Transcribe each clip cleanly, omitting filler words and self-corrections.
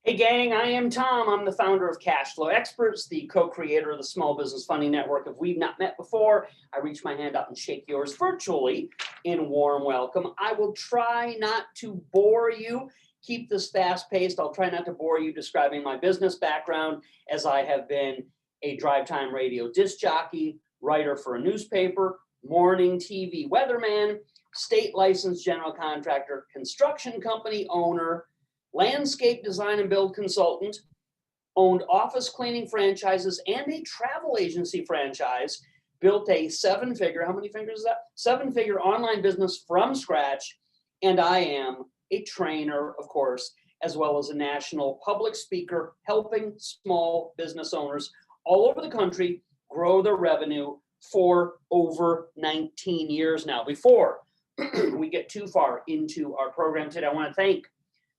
Hey gang, I am Tom. I'm the founder of Cash Flow Experts, the co-creator of the Small Business Funding Network. If we've not met before, I reach my hand up and shake yours virtually in warm welcome. I will try not to bore you. Keep this fast-paced. I'll try not to bore you describing my business background, as I have been a drive time radio disc jockey, writer for a newspaper, morning TV weatherman, state licensed general contractor, construction company owner, landscape design and build consultant, owned office cleaning franchises and a travel agency franchise, built a seven-figure, how many fingers is that? Seven-figure online business from scratch, and I am a trainer, of course, as well as a national public speaker, helping small business owners all over the country grow their revenue for over 19 years now. Before we get too far into our program today, I want to thank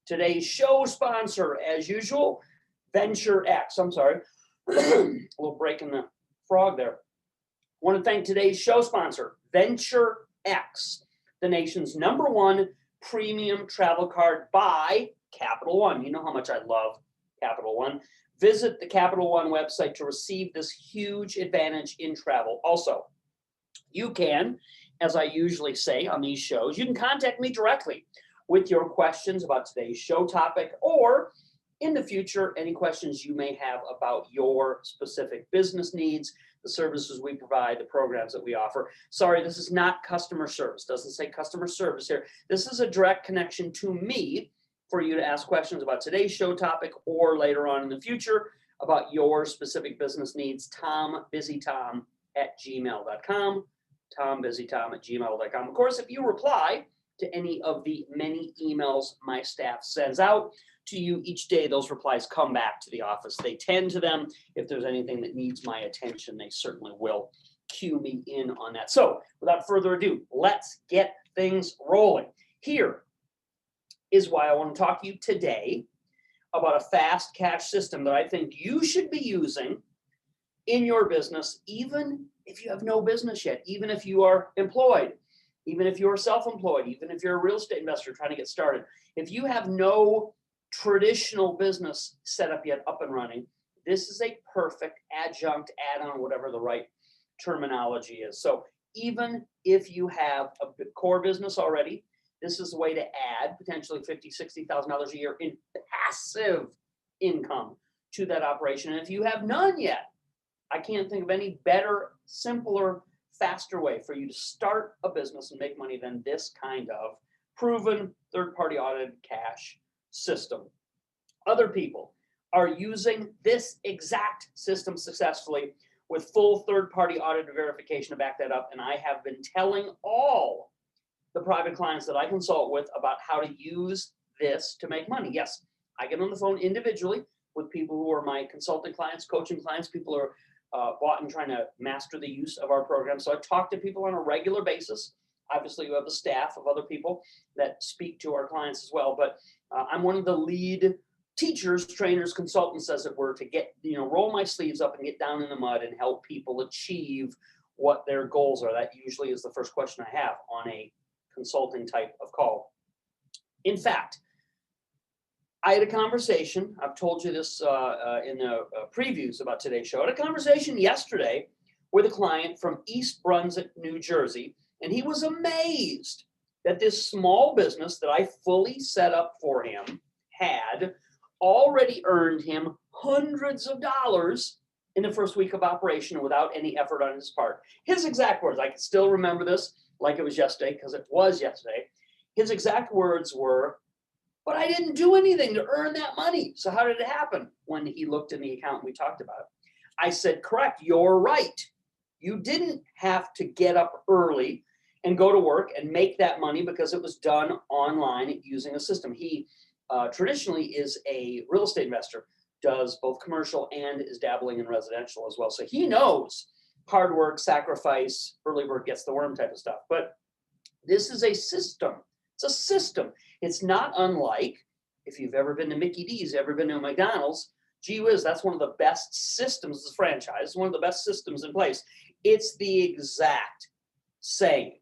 today's show sponsor, as usual, Venture X. I'm sorry, a little break in the frog there. I want to thank today's show sponsor, Venture X, the nation's #1 premium travel card by Capital One. You know how much I love Capital One. Visit the Capital One website to receive this huge advantage in travel. Also, you can, as I usually say on these shows, you can contact me directly with your questions about today's show topic, or in the future, any questions you may have about your specific business needs, the services we provide, the programs that we offer. Sorry, this is not customer service. Doesn't say customer service here. This is a direct connection to me for you to ask questions about today's show topic, or later on in the future about your specific business needs. TomBusyTom@gmail.com. TomBusyTom@gmail.com. Of course, if you reply to any of the many emails my staff sends out to you each day, those replies come back to the office. They tend to them. If there's anything that needs my attention, they certainly will cue me in on that. So without further ado, let's get things rolling. Here is why I want to talk to you today about a fast cash system that I think you should be using in your business, even if you have no business yet, even if you are employed, even if you're self-employed, even if you're a real estate investor trying to get started. If you have no traditional business set up yet, up and running, this is a perfect adjunct, add-on, whatever the right terminology is. So even if you have a core business already, this is a way to add potentially $50,000, $60,000 a year in passive income to that operation. And if you have none yet, I can't think of any better, simpler, faster way for you to start a business and make money than this kind of proven third-party audited cash system. Other people are using this exact system successfully with full third-party audit verification to back that up, and I have been telling all the private clients that I consult with about how to use this to make money. Yes, I get on the phone individually with people who are my consulting clients, coaching clients, people who are bought and trying to master the use of our program. So I talk to people on a regular basis. Obviously, we have a staff of other people that speak to our clients as well. But I'm one of the lead teachers, trainers, consultants, as it were, to get, roll my sleeves up and get down in the mud and help people achieve what their goals are. That usually is the first question I have on a consulting type of call. In fact, I had a conversation, I've told you this in the previews about today's show. I had a conversation yesterday with a client from East Brunswick, New Jersey, and he was amazed that this small business that I fully set up for him had already earned him hundreds of dollars in the first week of operation without any effort on his part. His exact words, I can still remember this like it was yesterday, because it was yesterday. His exact words were, "But I didn't do anything to earn that money. So how did it happen?" When he looked in the account and we talked about it, I said, "Correct, you're right. You didn't have to get up early and go to work and make that money because it was done online using a system." He traditionally is a real estate investor, does both commercial and is dabbling in residential as well. So he knows hard work, sacrifice, early bird gets the worm type of stuff. But this is a system. It's a system. It's not unlike, if you've ever been to Mickey D's, ever been to McDonald's, gee whiz, that's one of the best systems, this franchise, one of the best systems in place. It's the exact same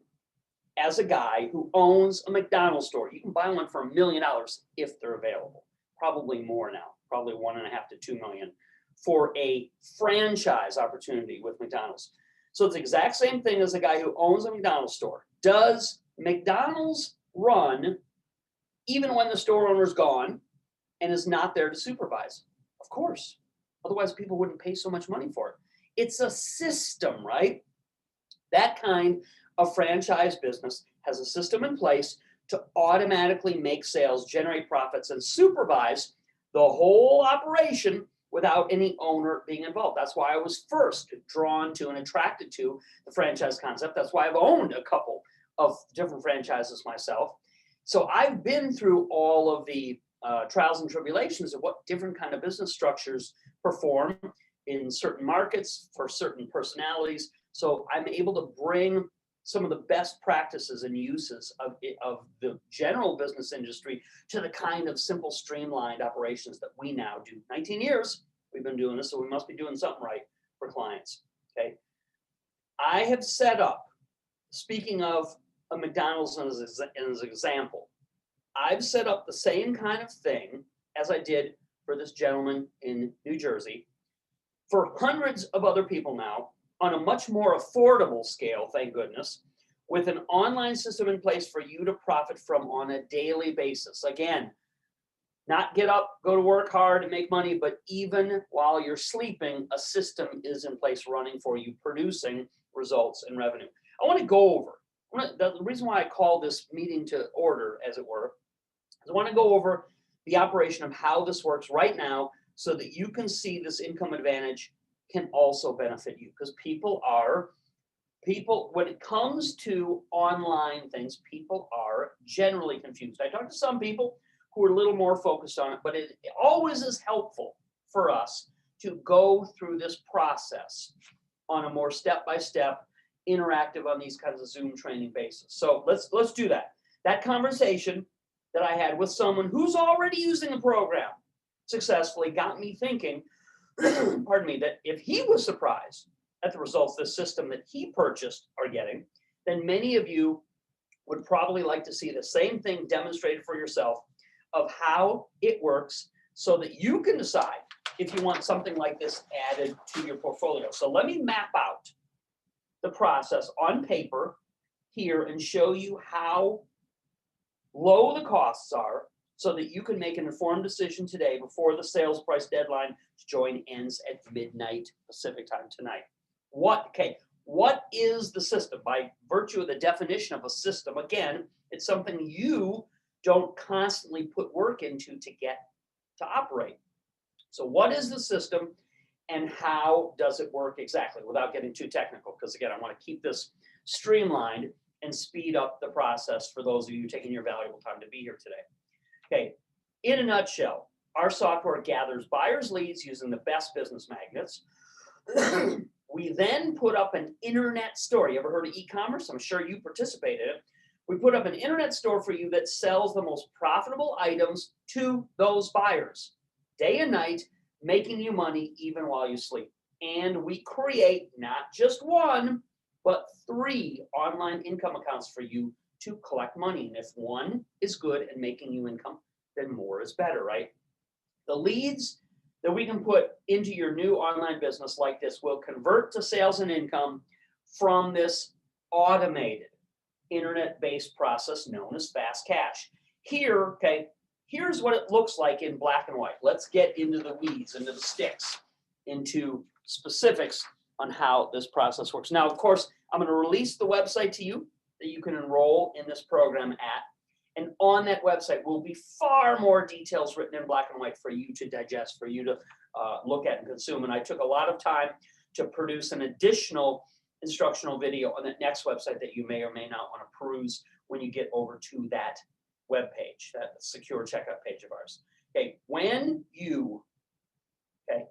as a guy who owns a McDonald's store. You can buy one for $1 million if they're available, probably more now. probably 1.5 to 2 million for a franchise opportunity with McDonald's. So it's the exact same thing as the guy who owns a McDonald's store. Does McDonald's run even when the store owner is gone and is not there to supervise? Of course. Otherwise, people wouldn't pay so much money for it. It's a system, right? That kind of franchise business has a system in place to automatically make sales, generate profits, and supervise the whole operation without any owner being involved. That's why I was first drawn to and attracted to the franchise concept. That's why I've owned a couple of different franchises myself. So I've been through all of the trials and tribulations of what different kind of business structures perform in certain markets for certain personalities. So I'm able to bring some of the best practices and uses of the general business industry to the kind of simple, streamlined operations that we now do. 19 years we've been doing this, so we must be doing something right for clients, okay? I have set up, speaking of a McDonald's as an example, I've set up the same kind of thing as I did for this gentleman in New Jersey for hundreds of other people now, on a much more affordable scale, thank goodness, with an online system in place for you to profit from on a daily basis. Again, not get up, go to work hard and make money, but even while you're sleeping, a system is in place running for you, producing results and revenue. I want to go over, the reason why I call this meeting to order, as it were, is I want to go over the operation of how this works right now so that you can see this income advantage can also benefit you, because people, when it comes to online things, people are generally confused. I talk to some people who are a little more focused on it, but it always is helpful for us to go through this process on a more step-by-step, interactive on these kinds of Zoom training basis. So let's do that. That conversation that I had with someone who's already using the program successfully got me thinking, pardon me, that if he was surprised at the results this system that he purchased are getting, then many of you would probably like to see the same thing demonstrated for yourself of how it works so that you can decide if you want something like this added to your portfolio. So let me map out the process on paper here and show you how low the costs are so that you can make an informed decision today before the sales price deadline to join ends at midnight Pacific time tonight. What is the system? By virtue of the definition of a system, again, it's something you don't constantly put work into to get to operate. So what is the system and how does it work exactly, without getting too technical? Because again, I want to keep this streamlined and speed up the process for those of you taking your valuable time to be here today. Okay, in a nutshell, our software gathers buyers' leads using the best business magnets. We then put up an internet store. You ever heard of e-commerce? I'm sure you participated in it. We put up an internet store for you that sells the most profitable items to those buyers, day and night, making you money even while you sleep. And we create not just one, but 3 online income accounts for you to collect money. And if one is good and making you income, then more is better, right? The leads that we can put into your new online business like this will convert to sales and income from this automated internet-based process known as fast cash. Here, okay, here's what it looks like in black and white. Let's get into the weeds, into the sticks, into specifics on how this process works. Now, of course, I'm going to release the website to you that you can enroll in this program at. And on that website will be far more details written in black and white for you to digest, for you to look at and consume. And I took a lot of time to produce an additional instructional video on that next website that you may or may not want to peruse when you get over to that web page, that secure checkout page of ours. Okay, when you, okay,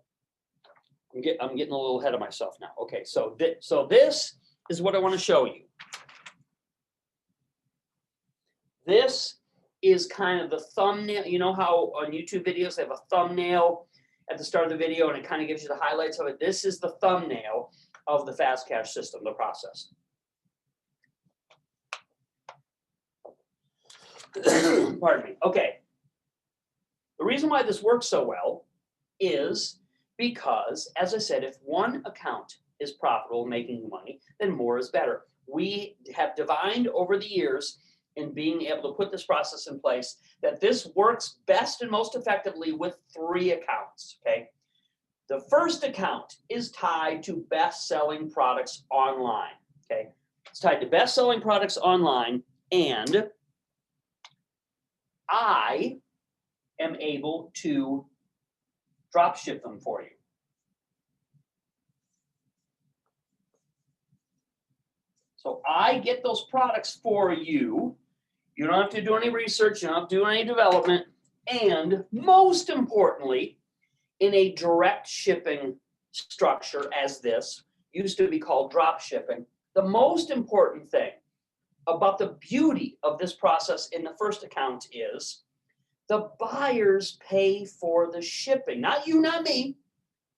I'm getting a little ahead of myself now. Okay, so this is what I want to show you. This is kind of the thumbnail. You know how on YouTube videos they have a thumbnail at the start of the video and it kind of gives you the highlights of it? This is the thumbnail of the fast cash system, the process. Pardon me. Okay. The reason why this works so well is because, as I said, if one account is profitable, making money, then more is better. We have divined over the years in being able to put this process in place that this works best and most effectively with 3 accounts, okay? The first account is tied to best-selling products online, okay? It's tied to best-selling products online, and I am able to drop ship them for you. So I get those products for you. You don't have to do any research, you don't have to do any development, and most importantly, in a direct shipping structure as this, used to be called drop shipping, the most important thing about the beauty of this process in the first account is the buyers pay for the shipping, not you, not me,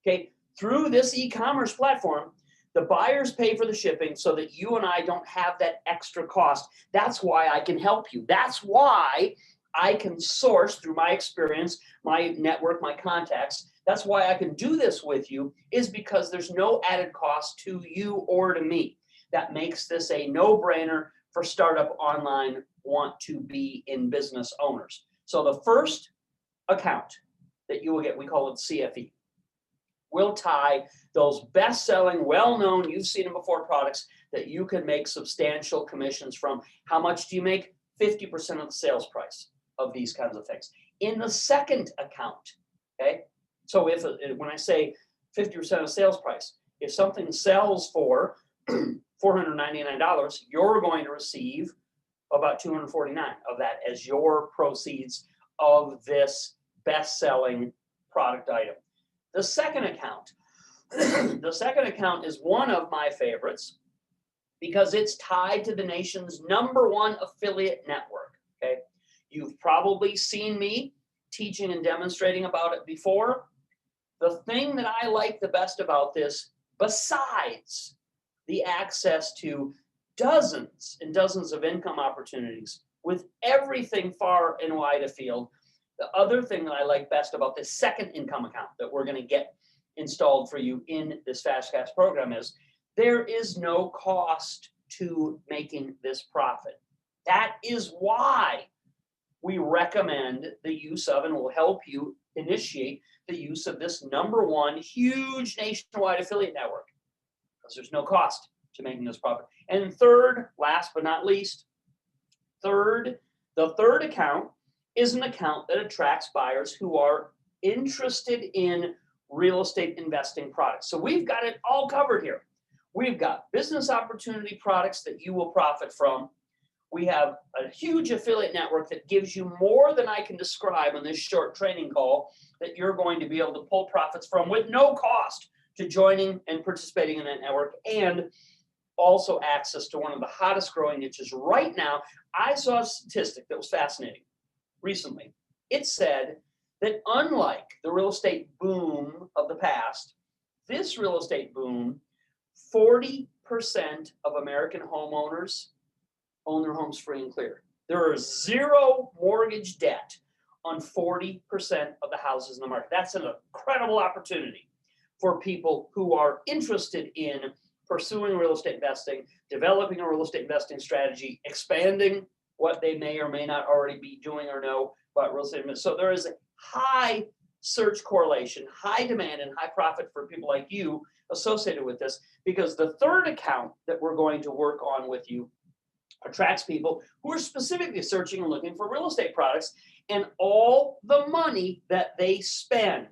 okay? Through this e-commerce platform, the buyers pay for the shipping so that you and I don't have that extra cost. That's why I can help you. That's why I can source through my experience, my network, my contacts. That's why I can do this with you, is because there's no added cost to you or to me. That makes this a no-brainer for startup online want to be in business owners. So the first account that you will get, we call it CFE, will tie those best-selling, well-known, you've seen them before products that you can make substantial commissions from. How much do you make? 50% of the sales price of these kinds of things. In the second account, okay? So when I say 50% of sales price, if something sells for $499, you're going to receive about $249 of that as your proceeds of this best-selling product item. The second account, the second account is one of my favorites because it's tied to the nation's #1 affiliate network, okay? You've probably seen me teaching and demonstrating about it before. The thing that I like the best about this, besides the access to dozens and dozens of income opportunities with everything far and wide afield, the other thing that I like best about this second income account that we're going to get installed for you in this Fast Cash program is there is no cost to making this profit. That is why we recommend the use of, and will help you initiate the use of, this #1 huge nationwide affiliate network, because there's no cost to making this profit. And third, last but not least, the third account is an account that attracts buyers who are interested in real estate investing products. So we've got it all covered here. We've got business opportunity products that you will profit from. We have a huge affiliate network that gives you more than I can describe on this short training call that you're going to be able to pull profits from with no cost to joining and participating in that network, and also access to one of the hottest growing niches right now. I saw a statistic that was fascinating recently. It said that unlike the real estate boom of the past, this real estate boom, 40% of American homeowners own their homes free and clear. There is zero mortgage debt on 40% of the houses in the market. That's an incredible opportunity for people who are interested in pursuing real estate investing, developing a real estate investing strategy, expanding what they may or may not already be doing or know about real estate investing. So there is a high search correlation, high demand, and high profit for people like you associated with this, because the third account that we're going to work on with you attracts people who are specifically searching and looking for real estate products, and all the money that they spend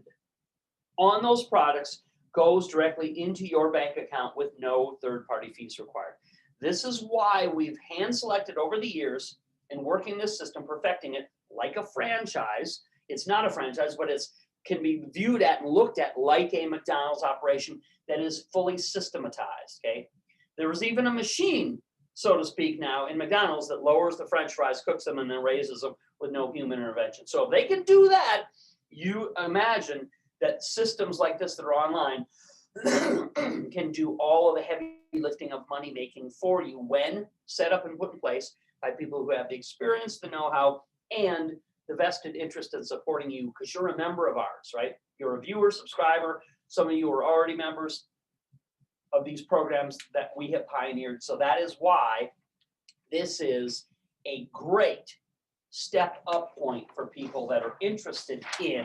on those products goes directly into your bank account with no third-party fees required. This is why we've hand-selected over the years in working this system, perfecting it like a franchise. It's not a franchise, but it can be viewed at and looked at like a McDonald's operation that is fully systematized, okay? There is even a machine, so to speak, now in McDonald's that lowers the French fries, cooks them, and then raises them with no human intervention. So if they can do that, you imagine that systems like this that are online can do all of the heavy lifting of money making for you when set up and put in place by people who have the experience, the know-how, and the vested interest in supporting you, because you're a member of ours, right? you're a viewer, subscriber, some of you are already members of these programs that we have pioneered. So that is why this is a great step up point for people that are interested in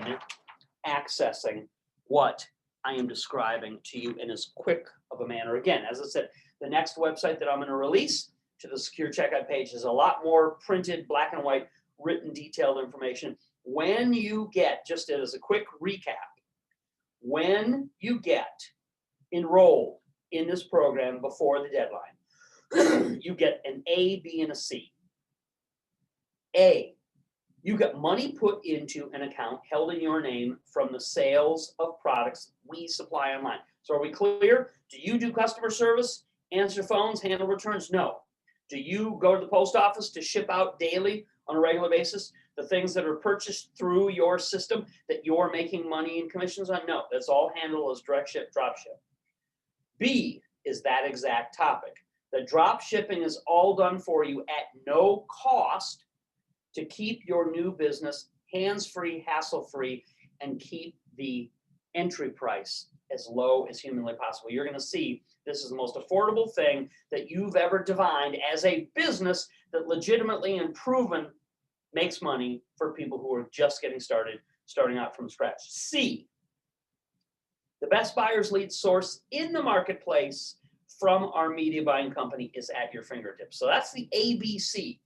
accessing what I am describing to you in as quick of a manner. Again, as I said, the next website that I'm going to release to the secure checkout page is a lot more printed, black and white, written, detailed information. When you get, just as a quick recap, when you get enrolled in this program before the deadline, you get an A, B, and a C. A, you get money put into an account held in your name from the sales of products we supply online. So are we clear? Do you do customer service, answer phones, handle returns? No. Do you go to the post office to ship out daily on a regular basis the things that are purchased through your system that you're making money in commissions on? No, that's all handled as direct ship, drop ship. B is that exact topic. The drop shipping is all done for you at no cost to keep your new business hands-free, hassle-free, and keep the entry price as low as humanly possible. You're going to see this is the most affordable thing that you've ever defined as a business that legitimately and proven makes money for people who are just getting started, starting out from scratch. C, the best buyer's lead source in the marketplace from our media buying company is at your fingertips. So that's the ABC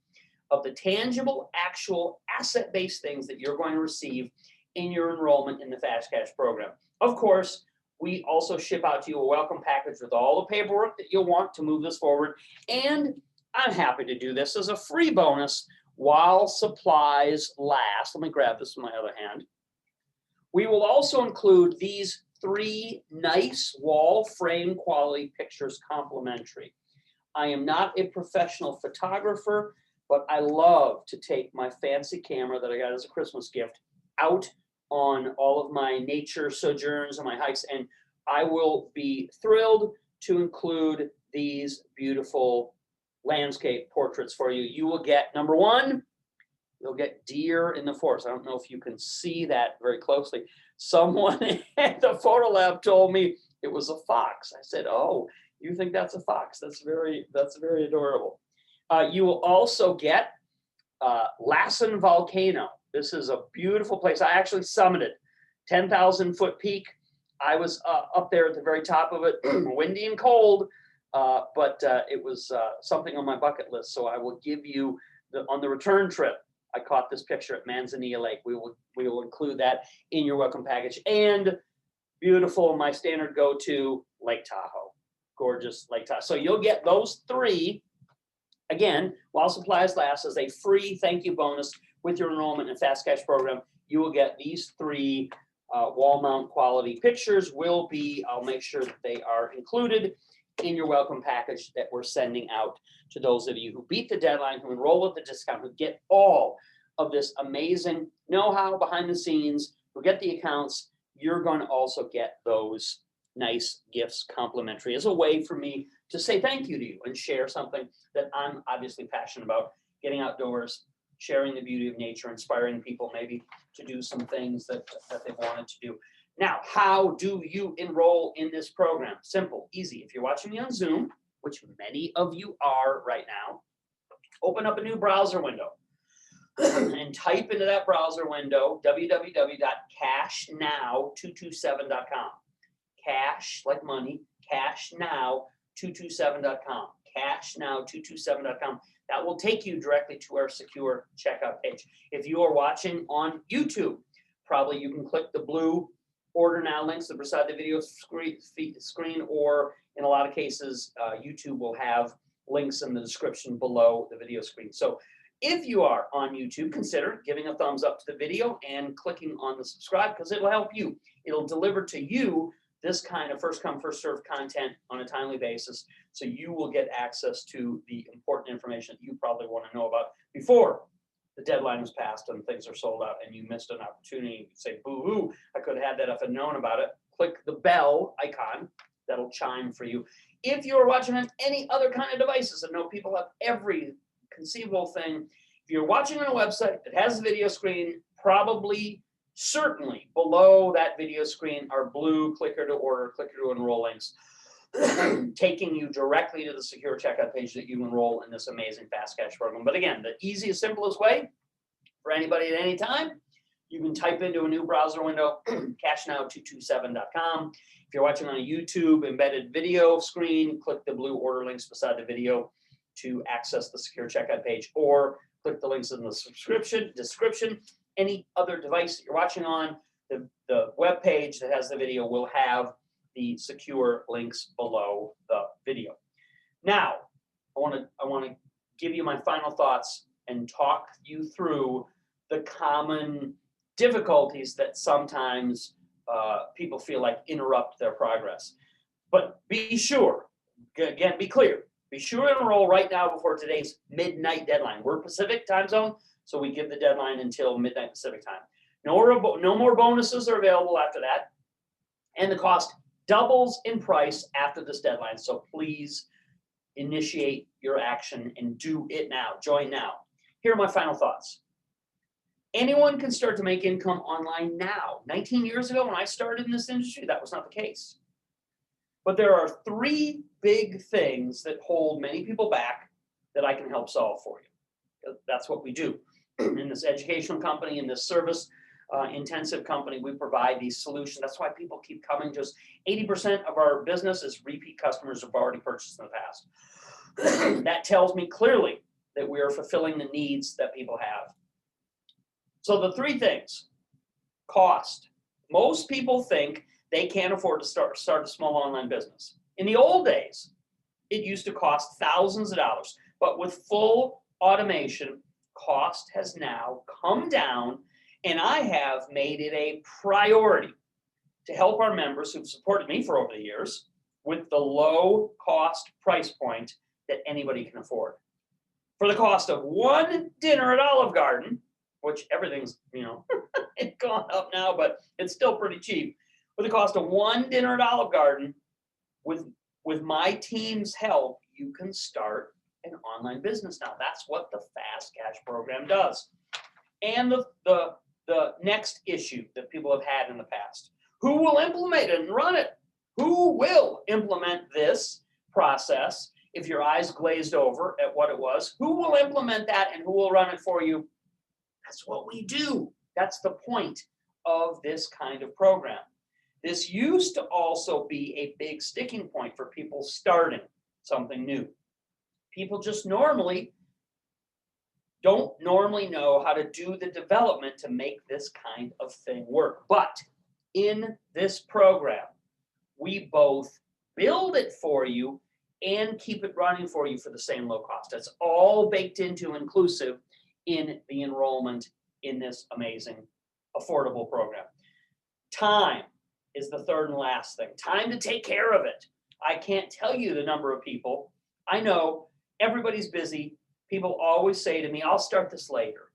of the tangible, actual, asset-based things that you're going to receive in your enrollment in the Fast Cash program. Of course, we also ship out to you a welcome package with all the paperwork that you'll want to move this forward. And I'm happy to do this as a free bonus while supplies last. Let me grab this with my other hand. We will also include these 3 nice wall frame quality pictures complimentary. I am not a professional photographer, but I love to take my fancy camera that I got as a Christmas gift out on all of my nature sojourns and my hikes, and I will be thrilled to include these beautiful landscape portraits for you. You will get, number 1, you'll get deer in the forest. I don't know if you can see that very closely. Someone at the photo lab told me it was a fox. I said, "Oh, you think that's a fox? That's very adorable." You will also get Lassen Volcano. This is a beautiful place. I actually summited 10,000-foot peak. I was up there at the very top of it, windy and cold, but it was something on my bucket list. So I will give you, on the return trip, I caught this picture at Manzanilla Lake. We will include that in your welcome package. And beautiful, my standard go-to, Lake Tahoe. Gorgeous Lake Tahoe. So you'll get those 3, again, while supplies last, as a free thank you bonus with your enrollment in Fast Cash program. You will get these 3 wall mount quality pictures. I'll make sure that they are included in your welcome package that we're sending out to those of you who beat the deadline, who enroll with the discount, who get all of this amazing know-how behind the scenes, who get the accounts. You're going to also get those nice gifts complimentary as a way for me to say thank you to you and share something that I'm obviously passionate about, getting outdoors, sharing the beauty of nature, inspiring people maybe to do some things that they wanted to do. Now, how do you enroll in this program? Simple, easy. If you're watching me on Zoom, which many of you are right now, open up a new browser window and type into that browser window www.cashnow227.com. Cash, like money, cashnow227.com. Cashnow227.com. That will take you directly to our secure checkout page. If you are watching on YouTube, probably you can click the blue order now links that are beside the video screen, or in a lot of cases, YouTube will have links in the description below the video screen. So if you are on YouTube, consider giving a thumbs up to the video and clicking on the subscribe, because it'll help you. It'll deliver to you this kind of first come, first served content on a timely basis, so you will get access to the important information that you probably want to know about before the deadline was passed and things are sold out and you missed an opportunity. You can say, boo-hoo, I could have had that if I'd known about it. Click the bell icon. That'll chime for you. If you're watching on any other kind of devices, I know people have every conceivable thing. If you're watching on a website that has a video screen, probably Certainly below that video screen are blue clicker to order, clicker to enroll links, taking you directly to the secure checkout page that you enroll in this amazing fast cash program. But again, the easiest, simplest way for anybody at any time, you can type into a new browser window, cashnow227.com. If you're watching on a YouTube embedded video screen, click the blue order links beside the video to access the secure checkout page, or click the links in the description. Any other device that you're watching on, the web page that has the video will have the secure links below the video. Now, I want to give you my final thoughts and talk you through the common difficulties that sometimes people feel like interrupt their progress. But be sure, again, be clear, be sure to enroll right now before today's midnight deadline. We're Pacific time zone, so we give the deadline until midnight Pacific time. No more bonuses are available after that, and the cost doubles in price after this deadline. So please initiate your action and do it now. Join now. Here are my final thoughts. Anyone can start to make income online now. 19 years ago when I started in this industry, that was not the case. But there are three big things that hold many people back that I can help solve for you. That's what we do. In this educational company, in this service intensive company, we provide these solutions. That's why people keep coming. Just 80% of our business is repeat customers who've already purchased in the past. That tells me clearly that we are fulfilling the needs that people have. So the three things: cost. Most people think they can't afford to start a small online business. In the old days, it used to cost thousands of dollars, but with full automation, cost has now come down, and I have made it a priority to help our members who've supported me for over the years with the low cost price point that anybody can afford. For the cost of one dinner at Olive Garden, which everything's, it's gone up now, but it's still pretty cheap. For the cost of one dinner at Olive Garden, with my team's help, you can start an online business now. That's what the Fast Cash program does. And the next issue that people have had in the past: who will implement it and run it? Who will implement this process? If your eyes glazed over at what it was, who will implement that and who will run it for you? That's what we do. That's the point of this kind of program. This used to also be a big sticking point for people starting something new. People just don't normally know how to do the development to make this kind of thing work. But in this program, we both build it for you and keep it running for you for the same low cost. That's all baked into, inclusive in the enrollment in this amazing, affordable program. Time is the third and last thing. Time to take care of it. I can't tell you the number of people. I know everybody's busy. People always say to me, I'll start this later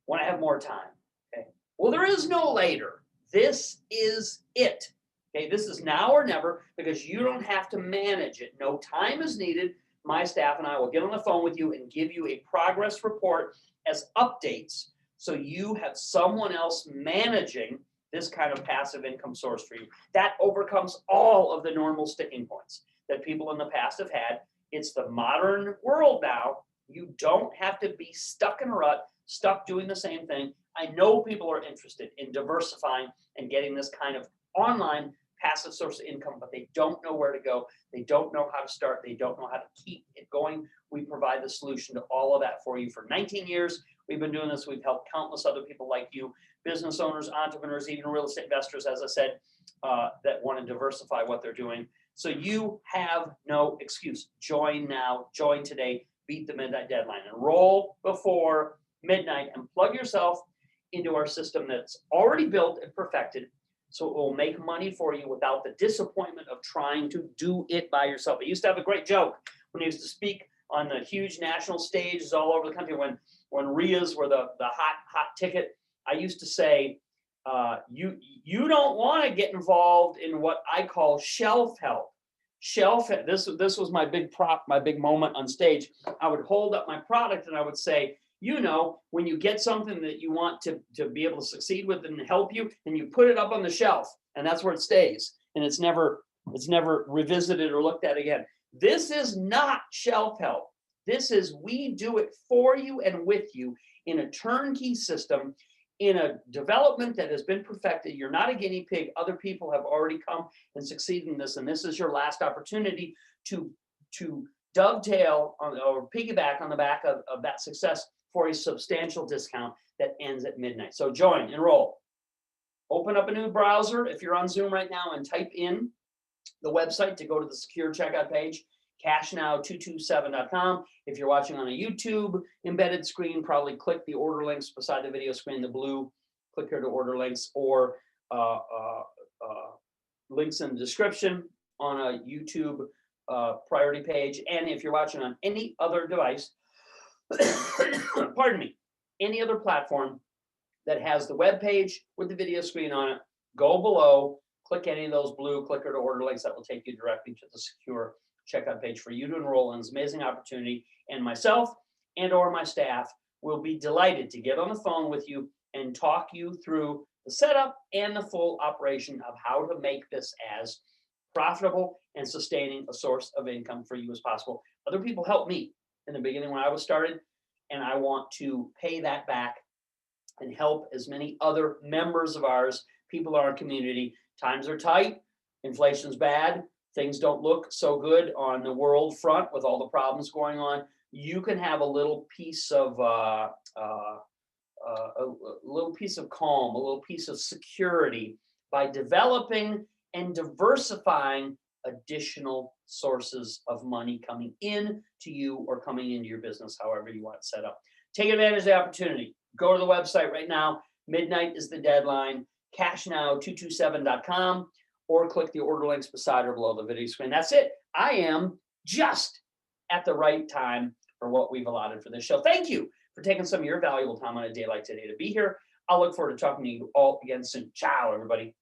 when I have more time. Okay. Well, there is no later. This is it. Okay. This is now or never, because you don't have to manage it. No time is needed. My staff and I will get on the phone with you and give you a progress report as updates, so you have someone else managing this kind of passive income source for you. That overcomes all of the normal sticking points that people in the past have had. It's the modern world now. You don't have to be stuck in a rut, stuck doing the same thing. I know people are interested in diversifying and getting this kind of online passive source of income, but they don't know where to go. They don't know how to start. They don't know how to keep it going. We provide the solution to all of that for you. For 19 years, we've been doing this. We've helped countless other people like you, business owners, entrepreneurs, even real estate investors, as I said, that want to diversify what they're doing. So you have no excuse. Join now. Join today. Beat the midnight deadline. Enroll before midnight and plug yourself into our system that's already built and perfected, so it will make money for you without the disappointment of trying to do it by yourself. I used to have a great joke when I used to speak on the huge national stages all over the country when RIAs were the hot ticket. I used to say, you don't want to get involved in what I call shelf help. This was my big prop, my big moment on stage. I would hold up my product and I would say, You know, when you get something that you want to be able to succeed with and help you, and you put it up on the shelf, and that's where it stays, and it's never revisited or looked at again. This is not shelf help. This is, we do it for you and with you in a turnkey system, in a development that has been perfected. You're not a guinea pig. Other people have already come and succeeded in this, and this is your last opportunity to dovetail on, or piggyback on the back of that success for a substantial discount that ends at midnight. So join, enroll. Open up a new browser if you're on Zoom right now and type in the website to go to the secure checkout page, cashnow227.com. If you're watching on a YouTube embedded screen, probably click the order links beside the video screen, the blue, click here to order links, or links in the description on a YouTube priority page. And if you're watching on any other device, pardon me, any other platform that has the web page with the video screen on it, go below, click any of those blue clicker to order links that will take you directly to the secure checkout page for you to enroll in this amazing opportunity. And myself and or my staff will be delighted to get on the phone with you and talk you through the setup and the full operation of how to make this as profitable and sustaining a source of income for you as possible. Other people helped me in the beginning when I was started, and I want to pay that back and help as many other members of ours, people in our community. Times are tight, inflation's bad, things don't look so good on the world front with all the problems going on. You can have a little piece of calm, a little piece of security by developing and diversifying additional sources of money coming in to you or coming into your business, however you want it set up. Take advantage of the opportunity. Go to the website right now. Midnight is the deadline. Cashnow227.com, or click the order links beside or below the video screen. That's it. I am just at the right time for what we've allotted for this show. Thank you for taking some of your valuable time on a day like today to be here. I'll look forward to talking to you all again soon. Ciao, everybody.